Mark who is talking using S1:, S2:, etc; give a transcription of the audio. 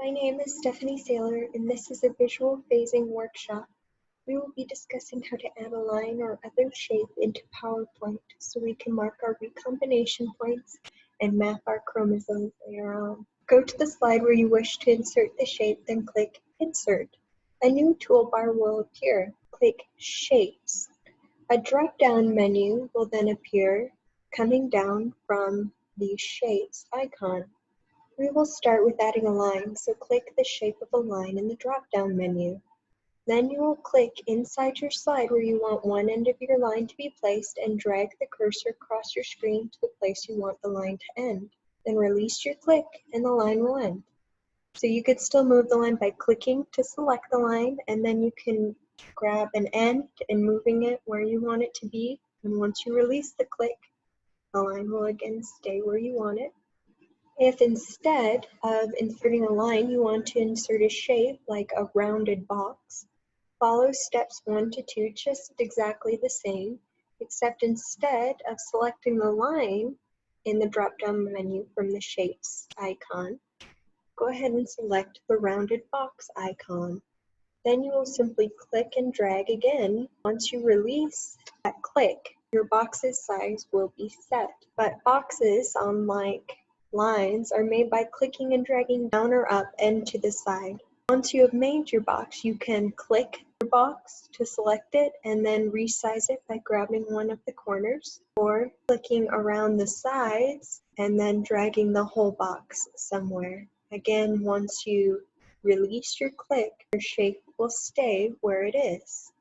S1: My name is Stephanie Saylor, and this is a visual phasing workshop. We will be discussing how to add a line or other shape into PowerPoint so we can mark our recombination points and map our chromosomes later on. Go to the slide where you wish to insert the shape, then click Insert. A new toolbar will appear. Click Shapes. A drop-down menu will then appear coming down from the Shapes icon. We will start with adding a line, so click the shape of a line in the drop-down menu. Then you will click inside your slide where you want one end of your line to be placed and drag the cursor across your screen to the place you want the line to end. Then release your click and the line will end. So you could still move the line by clicking to select the line, and then you can grab an end and moving it where you want it to be. And once you release the click, the line will again stay where you want it. If instead of inserting a line, you want to insert a shape like a rounded box, follow steps 1 to 2 just exactly the same, except instead of selecting the line in the drop-down menu from the Shapes icon, go ahead and select the rounded box icon. Then you will simply click and drag again. Once you release that click, your box's size will be set. But boxes, unlike lines, are made by clicking and dragging down or up and to the side. Once you have made your box, you can click your box to select it and then resize it by grabbing one of the corners, or clicking around the sides and then dragging the whole box somewhere. Again, once you release your click, your shape will stay where it is.